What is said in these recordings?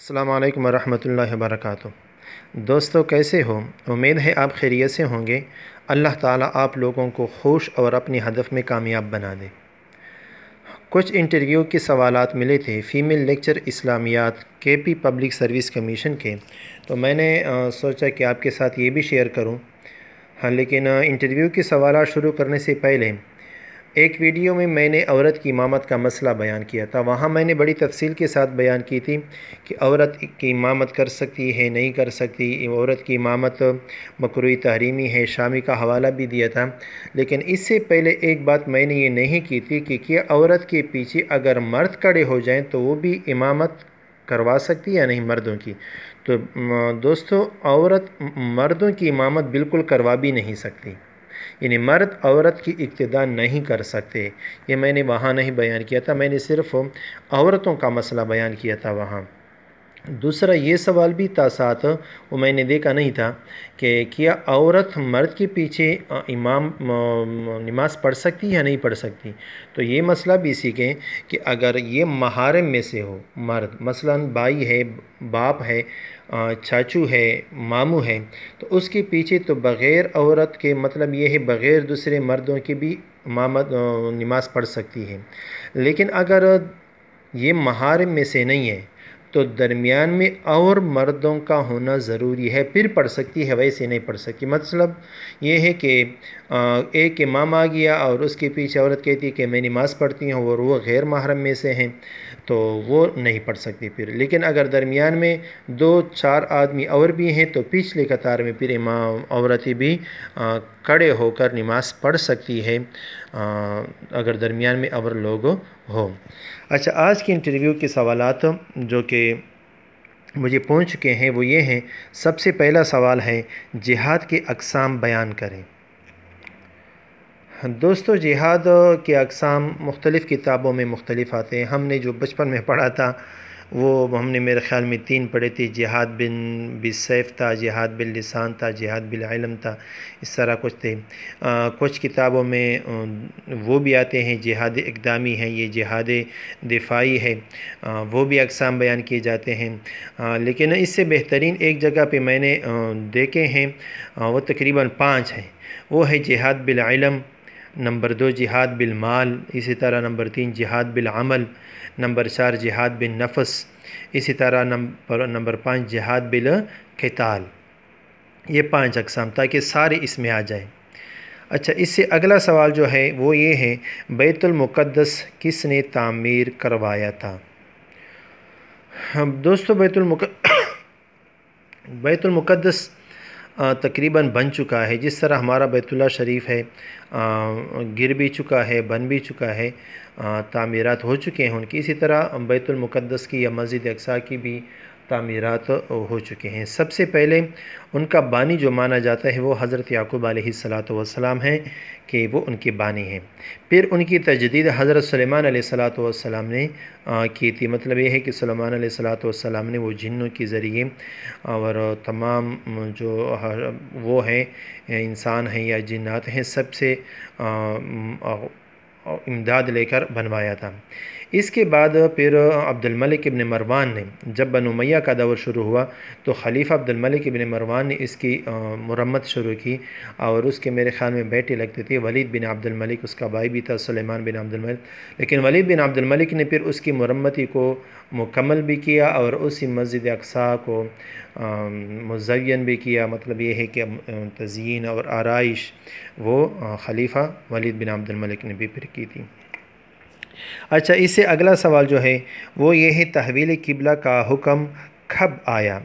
السلام علیکم ورحمۃ اللہ وبرکاتہ۔ دوستو کیسے ہو؟ امید ہے آپ خیریت سے ہوں گے۔ اللہ تعالیٰ آپ لوگوں کو خوش اور اپنی ہدف میں کامیاب بنا دے۔ کچھ انٹرویو کے سوالات ملے تھے فیمیل لیکچر اسلامیات کے پی پبلک سروس کمیشن کے، تو میں نے سوچا کہ آپ کے ساتھ یہ بھی شیئر کروں۔ لیکن انٹرویو کے سوالات شروع کرنے سے پہلے ایک ویڈیو میں نے عورت کی امامت کا مسئلہ بیان کیا تھا۔ وہاں میں نے بڑی تفصیل کے ساتھ بیان کی تھی کہ عورت کی امامت کر سکتی ہے نہیں کر سکتی، عورت کی امامت مکروہ تحریمی ہے، شامی کا حوالہ بھی دیا تھا۔ لیکن اس سے پہلے ایک بات میں نے یہ نہیں کی تھی کہ کیا عورت کے پیچھے اگر مرد کھڑے ہو جائیں تو وہ بھی امامت کروا سکتی یا نہیں مردوں کی؟ تو دوستو عورت مردوں کی امامت بالکل کروا بھی نہیں سکتی، یعنی مرد عورت کی اقتداء نہیں کر سکتے۔ یہ میں نے وہاں نہیں بیان کیا تھا، میں نے صرف عورتوں کا مسئلہ بیان کیا تھا وہاں۔ دوسرا یہ سوال بھی تھا ساتھ، وہ میں نے دیکھا نہیں تھا کہ کیا عورت مرد کے پیچھے نماز پڑھ سکتی یا نہیں پڑھ سکتی؟ تو یہ مسئلہ بھی سیکھیں کہ اگر یہ محارم میں سے ہو مرد، مثلا بھائی ہے، باپ ہے، چاچو ہے، ماموں ہے، تو اس کے پیچھے تو بغیر عورت کے، مطلب یہ ہے بغیر دوسرے مردوں کی بھی نماز پڑھ سکتی ہے۔ لیکن اگر یہ محارم میں سے نہیں ہے تو درمیان میں اور مردوں کا ہونا ضروری ہے، پھر پڑھ سکتی ہے، ویسے نہیں پڑھ سکتی۔ مطلب یہ ہے کہ ایک امام آ گیا اور اس کے پیچھے عورت کہتی ہے کہ میں نماز پڑھتی ہوں اور وہ غیر محرم میں سے ہیں، تو وہ نہیں پڑھ سکتی پھر۔ لیکن اگر درمیان میں 2-4 آدمی اور بھی ہیں تو پچھلے قطار میں پھر عورتیں بھی کھڑے ہو کر نماز پڑھ سکتی ہے اگر درمیان میں اور لوگ ہو۔ اچھا، آج کی انٹرویو کے سوالات جو کہ مجھے پہنچ چکے ہیں وہ یہ ہیں۔ سب سے پہلا سوال ہے، جہاد کے اقسام بیان کریں۔ دوستو جہاد کے اقسام مختلف کتابوں میں مختلف آتے ہیں۔ ہم نے جو بچپن میں پڑھا تھا وہ ہم نے میرے خیال میں 3 پڑھے تھے، جہاد بالسیف تھا، جہاد باللسان تھا، جہاد بالعلم تھا، اس طرح کچھ تھے۔ کچھ کتابوں میں وہ بھی آتے ہیں جہاد اقدامی ہے، یہ جہاد دفاعی ہے، وہ بھی اقسام بیان کیے جاتے ہیں۔ لیکن اس سے بہترین ایک جگہ پہ میں نے دیکھے ہیں، وہ تقریباً 5 ہیں۔ وہ ہے جہاد بالعلم، نمبر 2 جہاد بالمال، اسی طرح نمبر 3 جہاد بالعمل، نمبر 4 جہاد بالنفس، اسی طرح نمبر 5 جہاد بالقتال۔ یہ 5 اقسام، تاکہ سارے اس میں آ جائیں۔ اچھا، اس سے اگلا سوال جو ہے وہ یہ ہے، بیت المقدس کس نے تعمیر کروایا تھا؟ دوستو بیت المقدس تقریباً بن چکا ہے، جس طرح ہمارا بیت اللہ شریف ہے، گر بھی چکا ہے، بن بھی چکا ہے، تعمیرات ہو چکے ہیں ان کی، اسی طرح بیت المقدس کی یا مسجد اقصیٰ کی بھی تعمیرات ہو چکے ہیں۔ سب سے پہلے ان کا بانی جو مانا جاتا ہے وہ حضرت یعقوب علیہ السلام ہیں کہ وہ ان کے بانی ہیں۔ پھر ان کی تجدید حضرت سلیمان علیہ السلام نے کی تھی۔ مطلب یہ ہے کہ سلیمان علیہ السلام نے وہ جنوں کے ذریعے اور تمام جو وہ ہیں انسان ہیں یا جنات ہیں، سب سے امداد لے کر بنوایا تھا۔ اس کے بعد پھر عبد الملک ابن مروان نے، جب بنو امیہ کا دور شروع ہوا تو خلیفہ عبد الملک ابن مروان نے اس کی مرمت شروع کی، اور اس کے میرے خیال میں بیٹے لگتے تھے، ولید بن عبد الملک، اس کا بھائی بھی تھا سلیمان بن عبد الملک، لیکن ولید بن عبد الملک نے پھر اس کی مرمتی کو مکمل بھی کیا اور اسی مسجد اقصیٰ کو مزین بھی کیا۔ مطلب یہ ہے کہ تزئین اور آرائش وہ خلیفہ ولید بن عبد الملک نے بھی پھر کی تھی۔ اچھا، اس سے اگلا سوال جو ہے وہ یہ ہے، تحویل قبلہ کا حکم کب آیا؟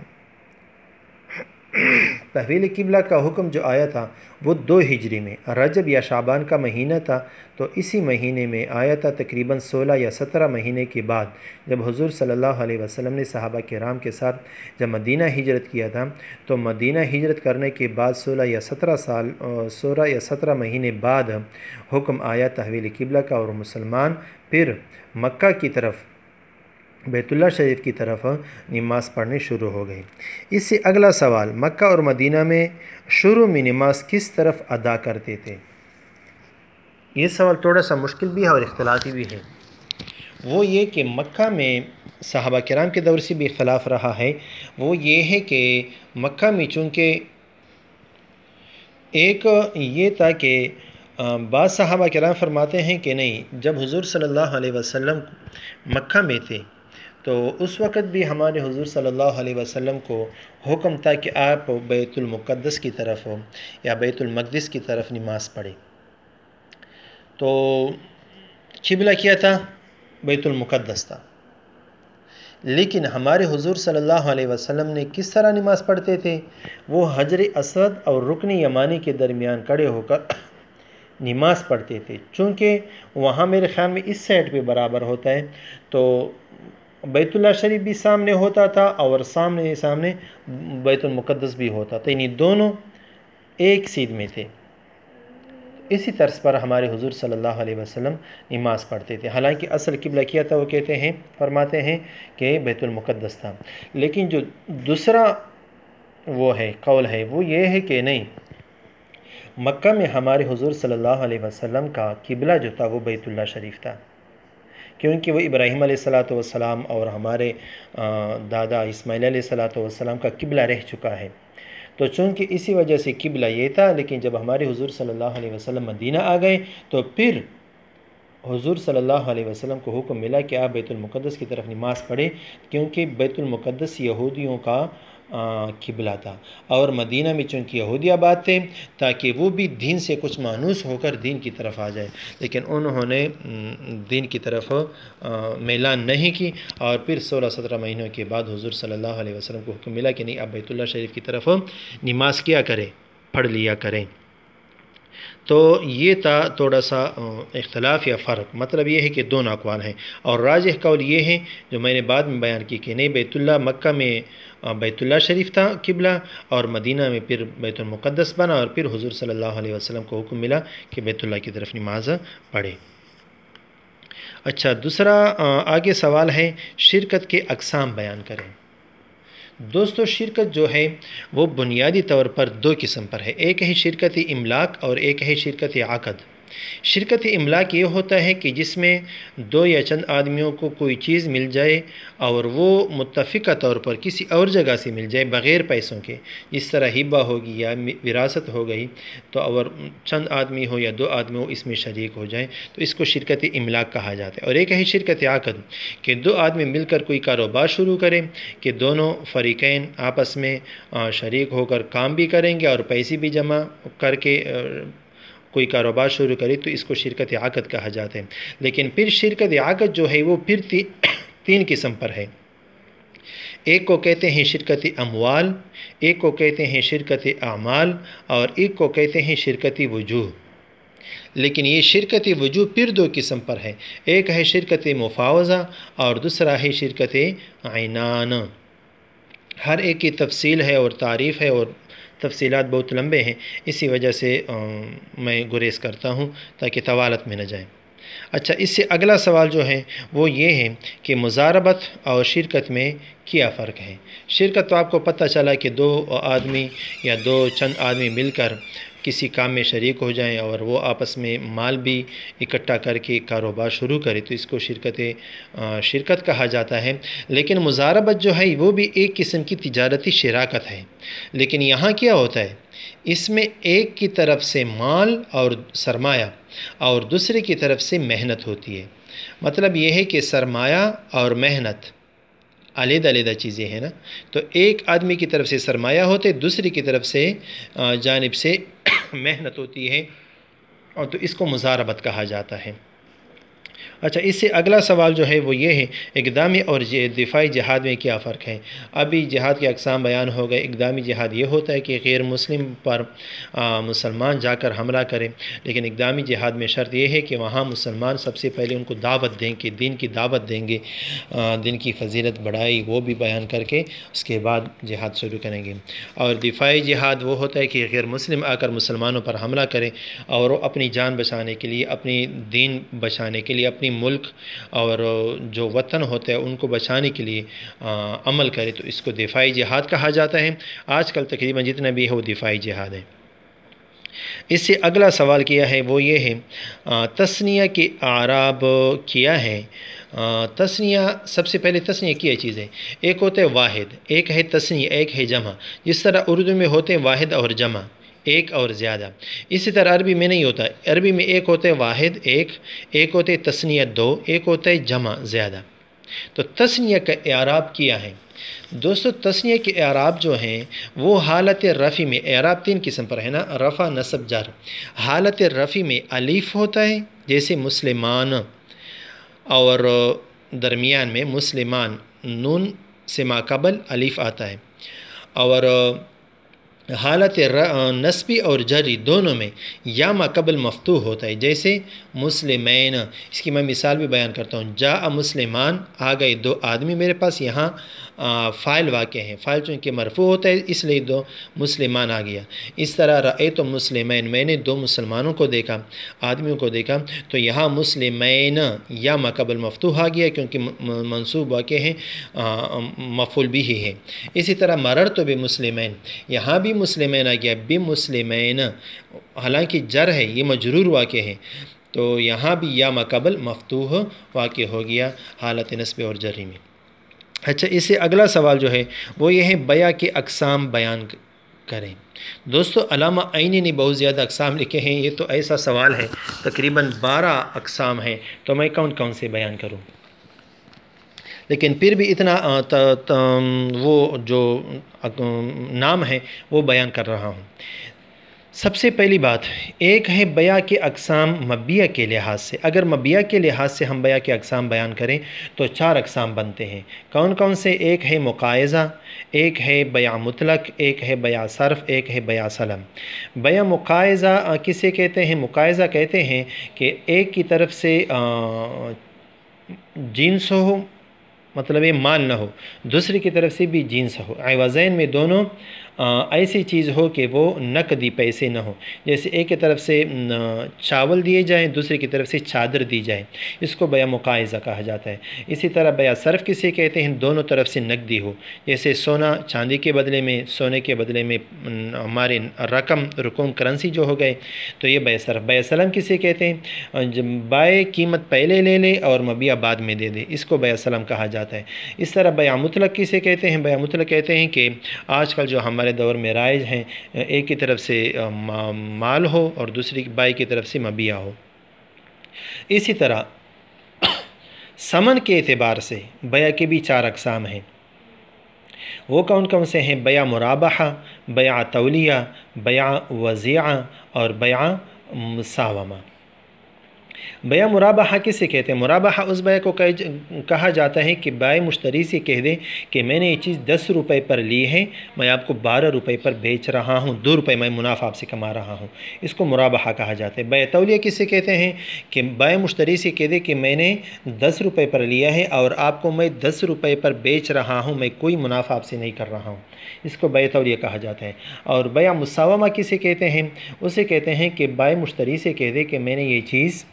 تحویل قبلہ کا حکم جو آیا تھا وہ 2 ہجری میں رجب یا شعبان کا مہینہ تھا، تو اسی مہینے میں آیا تھا، تقریباً 16 یا 17 مہینے کے بعد، جب حضور صلی اللہ علیہ وسلم نے صحابہ کرام کے ساتھ جب مدینہ ہجرت کیا تھا، تو مدینہ ہجرت کرنے کے بعد 16 یا 17 مہینے بعد حکم آیا تحویل قبلہ کا، اور مسلمان پھر مکہ کی طرف، بیت اللہ شریف کی طرف نماز پڑھنے شروع ہو گئے۔ اس سے اگلا سوال، مکہ اور مدینہ میں شروع میں نماز کس طرف ادا کرتے تھے؟ یہ سوال تھوڑا سا مشکل بھی ہے اور اختلافی بھی ہے۔ وہ یہ کہ مکہ میں صحابہ کرام کے دور سے بھی اختلاف رہا ہے وہ یہ ہے کہ مکہ میں چونکہ ایک یہ تھا کہ بعض صحابہ کرام فرماتے ہیں کہ نہیں، جب حضور صلی اللہ علیہ وسلم مکہ میں تھے تو اس وقت بھی ہمارے حضور صلی اللہ علیہ وسلم کو حکم تھا کہ آپ بیت المقدس کی طرف یا بیت المقدس کی طرف نماز پڑھیں۔ تو قبلہ کیا تھا؟ بیت المقدس تھا۔ لیکن ہمارے حضور صلی اللہ علیہ وسلم نے کس طرح نماز پڑھتے تھے؟ وہ حجر اسود اور رکن یمانی کے درمیان کھڑے ہو کر نماز پڑھتے تھے، چونکہ وہاں میرے خیال میں اس سائڈ پہ برابر ہوتا ہے، تو بیت اللہ شریف بھی سامنے ہوتا تھا اور سامنے بیت المقدس بھی ہوتا تھا، یعنی دونوں ایک سیدھ میں تھے۔ اسی طرز پر ہمارے حضور صلی اللہ علیہ وسلم نماز پڑھتے تھے، حالانکہ اصل قبلہ کیا تھا وہ فرماتے ہیں کہ بیت المقدس تھا۔ لیکن جو دوسرا وہ ہے قول ہے وہ یہ ہے کہ نہیں، مکہ میں ہمارے حضور صلی اللہ علیہ وسلم کا قبلہ جو تھا وہ بیت اللہ شریف تھا، کیونکہ وہ ابراہیم علیہ السلام اور ہمارے دادا اسماعیل علیہ السلام کا قبلہ رہ چکا ہے، تو چونکہ اسی وجہ سے قبلہ یہ تھا۔ لیکن جب ہمارے حضور صلی اللہ علیہ وسلم مدینہ آ گئے تو پھر حضور صلی اللہ علیہ وسلم کو حکم ملا کہ آپ بیت المقدس کی طرف نماز پڑھیں، کیونکہ بیت المقدس یہودیوں کا قبلہ تھا، اور مدینہ میں چونکہ یہودی آباد تھے تاکہ وہ بھی دین سے کچھ مانوس ہو کر دین کی طرف آ جائے، لیکن انہوں نے دین کی طرف میلان نہیں کی، اور پھر 16-17 مہینوں کے بعد حضور صلی اللہ علیہ وسلم کو حکم ملا کہ نہیں، آپ بیت اللہ شریف کی طرف نماز کیا کریں، پڑھ لیا کریں۔ تو یہ تھا تھوڑا سا اختلاف یا فرق، مطلب یہ ہے کہ دونوں اقوال ہیں، اور راجح قول یہ ہے جو میں نے بعد میں بیان کی کہ نہیں، بیت اللہ مکہ میں بیت اللہ شریف تھا قبلہ، اور مدینہ میں پھر بیت المقدس بنا، اور پھر حضور صلی اللہ علیہ وسلم کو حکم ملا کہ بیت اللہ کی طرف نماز پڑھے۔ اچھا، دوسرا آگے سوال ہے شرکت کے اقسام بیان کریں۔ دوستو، شرکت جو ہے وہ بنیادی طور پر دو قسم پر ہے، ایک ہے شرکت املاک اور ایک ہے شرکت عقد۔ شرکت املاک یہ ہوتا ہے کہ جس میں دو یا چند آدمیوں کو کوئی چیز مل جائے اور وہ متفقہ طور پر کسی اور جگہ سے مل جائے بغیر پیسوں کے، جس طرح ہبہ ہوگی یا وراثت ہو گئی، تو اور چند آدمی ہو یا دو آدمی ہو اس میں شریک ہو جائیں تو اس کو شرکت املاک کہا جاتا ہے۔ اور ایک ہے شرکت عقد کہ دو آدمی مل کر کوئی کاروبار شروع کریں، کہ دونوں فریقین آپس میں شریک ہو کر کام بھی کریں گے اور پیسے بھی جمع کر کے کوئی کاروبار شروع کرے، تو اس کو شرکت عقد کہا جاتا ہے۔ لیکن پھر شرکت عقد جو ہے وہ پھر تین قسم پر ہے، ایک کو کہتے ہیں شرکت اموال، ایک کو کہتے ہیں شرکت اعمال، اور ایک کو کہتے ہیں شرکت وجوہ۔ لیکن یہ شرکت وجوہ پھر دو قسم پر ہے، ایک ہے شرکت مفاوضہ اور دوسرا ہے شرکت عنان۔ ہر ایک کی تفصیل ہے اور تعریف ہے، اور تفصیلات بہت لمبے ہیں، اسی وجہ سے میں گریز کرتا ہوں تاکہ طوالت میں نہ جائیں۔ اچھا، اس سے اگلا سوال جو ہے وہ یہ ہے کہ مضاربت اور شرکت میں کیا فرق ہے۔ شرکت تو آپ کو پتہ چلا کہ دو آدمی یا دو چند آدمی مل کر کسی کام میں شریک ہو جائیں اور وہ آپس میں مال بھی اکٹھا کر کے کاروبار شروع کرے، تو اس کو شرکت کہا جاتا ہے۔ لیکن مضاربت جو ہے وہ بھی ایک قسم کی تجارتی شراکت ہے، لیکن یہاں کیا ہوتا ہے، اس میں ایک کی طرف سے مال اور سرمایہ اور دوسرے کی طرف سے محنت ہوتی ہے۔ مطلب یہ ہے کہ سرمایہ اور محنت علیحدہ علیحدہ چیزیں ہیں نا، تو ایک آدمی کی طرف سے سرمایہ ہوتے، دوسری کی طرف سے جانب سے محنت ہوتی ہے، اور تو اس کو مضاربت کہا جاتا ہے۔ اچھا، اس سے اگلا سوال جو ہے وہ یہ ہے اقدامی اور دفاعی جہاد میں کیا فرق ہے۔ ابھی جہاد کے اقسام بیان ہو گئے۔ اقدامی جہاد یہ ہوتا ہے کہ غیر مسلم پر مسلمان جا کر حملہ کریں، لیکن اقدامی جہاد میں شرط یہ ہے کہ وہاں مسلمان سب سے پہلے ان کو دعوت دیں، کہ دین کی دعوت دیں گے، دین کی فضیلت بڑھائی وہ بھی بیان کر کے اس کے بعد جہاد شروع کریں گے۔ اور دفاعی جہاد وہ ہوتا ہے کہ غیر مسلم آ کر مسلمانوں پر حملہ کریں اور وہ اپنی جان بچانے کے لیے، اپنی دین بچانے کے لیے، اپنی ملک اور جو وطن ہوتا ہے ان کو بچانے کے لیے عمل کرے، تو اس کو دفاعی جہاد کہا جاتا ہے۔ آج کل تقریباً جتنا بھی ہے وہ دفاعی جہاد ہے۔ اس سے اگلا سوال کیا ہے وہ یہ ہے تثنیہ کے اعراب کیا ہے، تسنیہ سب سے پہلے تسنیہ کی چیزیں ایک ہوتے واحد، ایک ہے تسنیہ، ایک ہے جمع. جس طرح اردو میں ہوتے واحد اور جمع، ایک اور زیادہ، اسی طرح عربی میں نہیں ہوتا. عربی میں ایک ہوتے واحد ایک ہوتے تسنیہ دو، ایک ہوتا ہے جمع زیادہ. تو تسنیہ کا اعراب کیا ہے دوستو. تسنیہ کے اعراب جو ہیں وہ حالت رفع میں، اعراب 3 قسم پر ہے نا، رفع نصب جر. حالت رفع میں الف ہوتا ہے جیسے مسلمان، اور درمیان میں مسلمان نون سے ما قبل الف آتا ہے. اور حالت نصبی اور جری دونوں میں یا ما قبل مفتوح ہوتا ہے جیسے مسلمین. اس کی میں مثال بھی بیان کرتا ہوں. جاء مسلمان، آ گئے 2 آدمی میرے پاس. یہاں فاعل واقع ہے، فاعل چونکہ مرفوع ہوتا ہے اس لیے 2 مسلمان آ گیا. اس طرح رأیت مسلمین، میں نے 2 مسلمانوں کو دیکھا، آدمیوں کو دیکھا. تو یہاں مسلمین یا ما قبل مفتوح آ گیا کیونکہ منصوب واقع ہے، مفعول بھی ہے. اسی طرح مررت بمسلمین، یہاں بھی مسلمین آ گیا، بمسلمین حالانکہ جر ہے، یہ مجرور واقع ہے. تو یہاں بھی یا ما قبل مفتوح واقع ہو گیا حالت نصب اور جری میں. اچھا، اس سے اگلا سوال جو ہے وہ یہ ہے بیع کے اقسام بیان کریں. دوستو علامہ عینی نے بہت زیادہ اقسام لکھے ہیں. یہ تو ایسا سوال ہے تقریباً 12 اقسام ہیں، تو میں کون سے بیان کروں. لیکن پھر بھی اتنا وہ جو نام ہے وہ بیان کر رہا ہوں. سب سے پہلی بات، ایک ہے بیع کے اقسام مبیع کے لحاظ سے. اگر مبیع کے لحاظ سے ہم بیع کے اقسام بیان کریں تو 4 اقسام بنتے ہیں. کون سے؟ ایک ہے مقایضہ، ایک ہے بیع مطلق، ایک ہے بیع صرف، ایک ہے بیع سلم. بیع مقایضہ کسے کہتے ہیں؟ مقایضہ کہتے ہیں کہ ایک کی طرف سے جنس ہو، مطلب یہ مال نہ ہو، دوسری کی طرف سے بھی جنس ہو، عوضین میں دونوں ایسی چیز ہو کہ وہ نقدی پیسے نہ ہو. جیسے ایک کی طرف سے چاول دیے جائیں، دوسری کی طرف سے چادر دی جائے، اس کو بیع مقایضہ کہا جاتا ہے. اسی طرح بیع صرف کسے کہتے ہیں؟ دونوں طرف سے نقدی ہو، جیسے سونا چاندی کے بدلے میں، سونے کے بدلے میں ہمارے رقم کرنسی جو ہو گئے، تو یہ بیع صرف. بیع سلم کسے کہتے ہیں؟ بائع قیمت پہلے لے لے اور مبیع بعد میں دے دے، اس کو بیع سلم کہا جاتا ہے. اس طرح بیع مطلق کسے کہتے ہیں؟ بیع مطلق کہتے ہیں کہ آج کل جو ہمارے دور میں رائج ہیں، ایک کی طرف سے مال ہو اور دوسری بائع کی طرف سے مبیع ہو. اسی طرح ثمن کے اعتبار سے بیع کے بھی 4 اقسام ہیں. وہ کون سے ہیں؟ بیع مرابحہ، بیع تولیہ، بیع وضیعہ اور بیع مساومہ. بیع مرابحہ کسے کہتے ہیں؟ مرابحہ اس بیع کو کہا جاتا ہے کہ بائع مشتری سے کہہ دے کہ میں نے یہ چیز 10 روپے پر لی ہے، میں آپ کو 12 روپے پر بیچ رہا ہوں، 2 روپے میں منافع آپ سے کما رہا ہوں، اس کو مرابحہ کہا جاتا ہے. بیع تولیہ کسے کہتے ہیں؟ کہ بائع مشتری سے کہہ دے کہ میں نے 10 روپے پر لیا ہے اور آپ کو میں 10 روپے پر بیچ رہا ہوں، میں کوئی منافع آپ سے نہیں کر رہا ہوں، اس کو بیع تولیہ کہا جاتا ہے. اور بیع مساومہ کسے کہتے ہیں؟ اسے کہتے ہیں کہ بائع مشتری سے کہہ دے کہ میں نے یہ چیز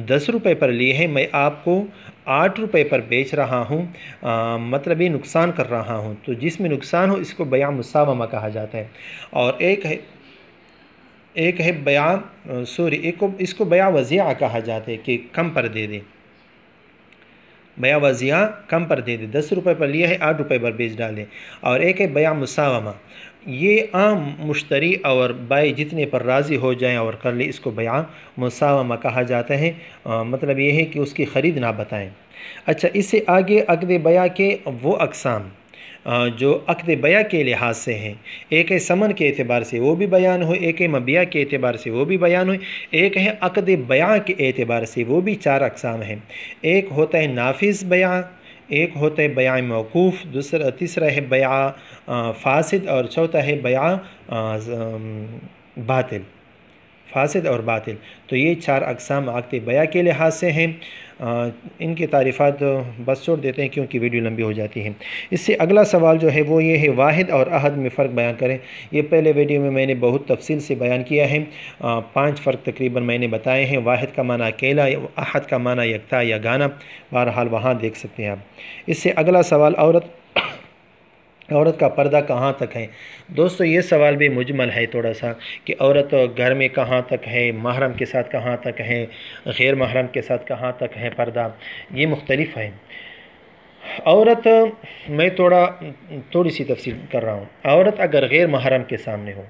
10 روپے پر لی ہے، میں آپ کو 8 روپے پر بیچ رہا ہوں، مطلب یہ نقصان کر رہا ہوں. تو جس میں نقصان ہو اس کو بیع مساومہ کہا جاتا ہے. اور ایک ہے اس کو بیع وضیعہ کہا جاتا ہے کہ کم پر دے دے. بیع وضیعہ کم پر دے دے، 10 روپے پر لیا ہے 8 روپے پر بیچ ڈالے. اور ایک ہے بیع مساومہ، یہ عام مشتری اور بائع جتنے پر راضی ہو جائیں اور کر لیں، اس کو بیع مساومہ کہا جاتا ہے. مطلب یہ ہے کہ اس کی خرید نہ بتائیں. اچھا، اس سے آگے عقد بیع کے وہ اقسام جو عقد بیع کے لحاظ سے ہیں. ایک ہے ثمن کے اعتبار سے، وہ بھی بیان ہوئے. ایک ہے مبیع کے اعتبار سے، وہ بھی بیان ہوئے. ایک ہے عقد بیع کے اعتبار سے، وہ بھی 4 اقسام ہیں. ایک ہوتا ہے نافذ بیع، ایک ہوتا ہے بیع موقوف، تیسرا ہے بیع فاسد اور چوتھا ہے بیع باطل، فاسد اور باطل. تو یہ 4 اقسام عقد بیع کے لحاظ سے ہیں. ان کی تعریفات بس چھوڑ دیتے ہیں کیونکہ ویڈیو لمبی ہو جاتی ہے. اس سے اگلا سوال جو ہے وہ یہ ہے واحد اور احد میں فرق بیان کریں. یہ پہلے ویڈیو میں نے بہت تفصیل سے بیان کیا ہے. 5 فرق تقریباً میں نے بتائے ہیں. واحد کا معنی اکیلا، احد کا معنی یکتا یا گانا. بہرحال وہاں دیکھ سکتے ہیں آپ. اس سے اگلا سوال عورت کا پردہ کہاں تک ہے؟ دوستو یہ سوال بھی مجمل ہے تھوڑا سا، کہ عورت گھر میں کہاں تک ہے، محرم کے ساتھ کہاں تک ہے، غیر محرم کے ساتھ کہاں تک ہے پردہ، یہ مختلف ہے۔ عورت، میں تھوڑی سی تفصیل کر رہا ہوں۔ عورت اگر غیر محرم کے سامنے ہو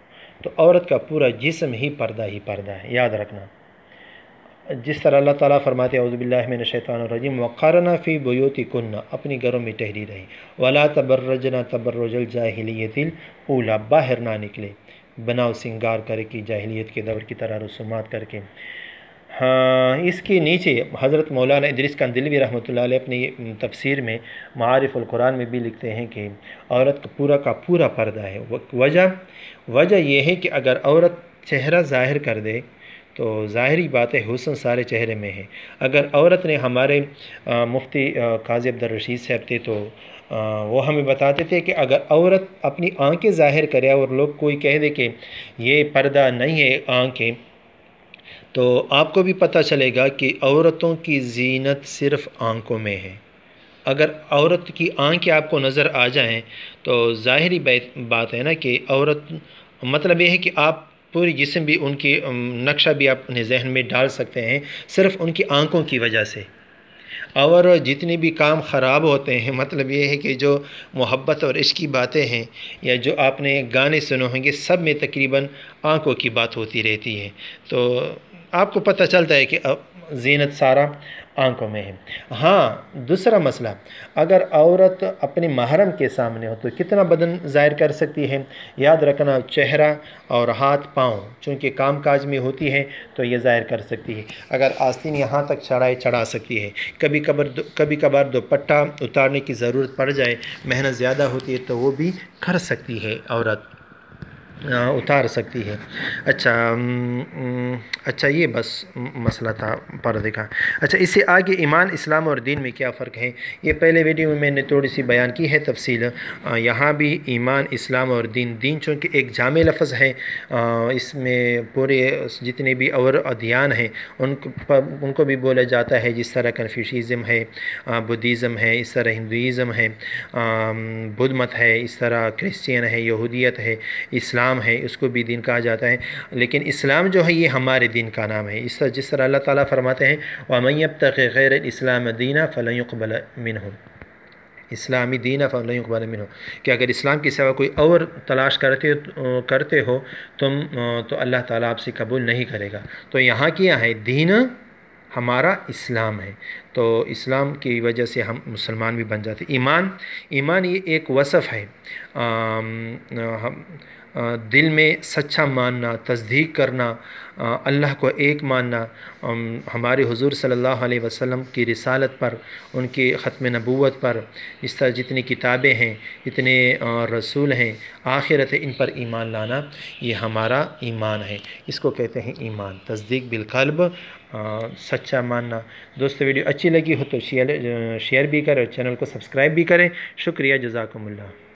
تو عورت کا پورا جسم ہی پردہ ہے، یاد رکھنا۔ جس طرح اللہ تعالیٰ فرماتے ہیں اعوذ باللہ من الشیطان الرجیم وَقَرْنَ فِي بُيُوتِكُنَّ، اپنی گھروں میں ٹھہری رہی، وَلَا تَبَرَّجْنَ تَبَرُّجَ الْجَاهِلِيَّةِ الْأُولَىٰ، باہر نہ نکلے بناؤ سنگار کر کے، جاہلیت کے دور کی طرح رسومات کر کے۔ ہاں، اس کے نیچے حضرت مولانا ادریس کندلوی رحمۃ اللہ علیہ اپنی تفسیر میں معارف القرآن میں بھی لکھتے ہیں کہ عورت کا پورا پردہ ہے۔ وجہ یہ ہے کہ اگر عورت چہرہ ظاہر کر دے تو ظاہری بات ہے حسن سارے چہرے میں ہے۔ اگر عورت نے، ہمارے مفتی قاضی عبدالرشید صاحب تھے تو وہ ہمیں بتاتے تھے کہ اگر عورت اپنی آنکھیں ظاہر کرے اور لوگ کوئی کہہ دے کہ یہ پردہ نہیں ہے آنکھیں، تو آپ کو بھی پتہ چلے گا کہ عورتوں کی زینت صرف آنکھوں میں ہے۔ اگر عورت کی آنکھیں آپ کو نظر آ جائیں تو ظاہری بات ہے نا کہ عورت، مطلب یہ ہے کہ آپ پوری جسم بھی ان کی نقشہ بھی اپنے ذہن میں ڈال سکتے ہیں صرف ان کی آنکھوں کی وجہ سے۔ اور جتنے بھی کام خراب ہوتے ہیں، مطلب یہ ہے کہ جو محبت اور عشق کی باتیں ہیں یا جو آپ نے گانے سنے ہوں گے، سب میں تقریباً آنکھوں کی بات ہوتی رہتی ہے۔ تو آپ کو پتہ چلتا ہے کہ زینت سارا آنکھوں میں ہے۔ ہاں، دوسرا مسئلہ، اگر عورت اپنے محرم کے سامنے ہو تو کتنا بدن ظاہر کر سکتی ہے؟ یاد رکھنا، چہرہ اور ہاتھ پاؤں چونکہ کام کاج میں ہوتی ہے تو یہ ظاہر کر سکتی ہے۔ اگر آستین یہاں تک چڑھا سکتی ہے، کبھی کبھار دوپٹہ اتارنے کی ضرورت پڑ جائے، محنت زیادہ ہوتی ہے تو وہ بھی کر سکتی ہے، عورت اتار سکتی ہے۔ اچھا یہ بس مسئلہ تھا پردے کا۔ اچھا، اس سے آگے ایمان، اسلام اور دین میں کیا فرق ہے؟ یہ پہلے ویڈیو میں نے تھوڑی سی بیان کی ہے تفصیل۔ یہاں بھی ایمان، اسلام اور دین چونکہ ایک جامع لفظ ہے، اس میں پورے جتنے بھی اور ادیان ہیں ان کو بھی بولا جاتا ہے، جس طرح کنفیوشیزم ہے، بدھزم ہے، اس طرح ہندوازم ہے، بدھ مت ہے، اس طرح کرسچین ہے، یہودیت ہے، اسلام ہے، اس کو بھی دین کہا جاتا ہے۔ لیکن اسلام جو ہے یہ ہمارے دین کا نام ہے، جس طرح اللہ تعالیٰ فرماتے ہیں وَمَن يَبْتَغِ غَيْرَ الْإِسْلَامَ دِينًا فَلَن يُقْبَلَ مِنْهُ، اسلامی دین فَلَن يُقْبَلَ مِنْهُ، کہ اگر اسلام کے سوا کوئی اور تلاش کرتے ہو تم تو اللہ تعالیٰ آپ سے قبول نہیں کرے گا۔ تو یہاں کیا ہے؟ دین ہمارا اسلام ہے، تو اسلام کی وجہ سے ہم مسلمان بھی بن جاتے۔ ایمان یہ ایک وصف ہے، دل میں سچا ماننا، تصدیق کرنا، اللہ کو ایک ماننا، ہمارے حضور صلی اللہ علیہ وسلم کی رسالت پر، ان کی ختم نبوت پر، اس طرح جتنی کتابیں ہیں، اتنے رسول ہیں، آخرت ہے، ان پر ایمان لانا، یہ ہمارا ایمان ہے۔ اس کو کہتے ہیں ایمان، تصدیق بالقلب، سچا ماننا۔ دوستو ویڈیو اچھی لگی ہو تو شیئر بھی کریں اور چینل کو سبسکرائب بھی کریں۔ شکریہ، جزاکم اللہ۔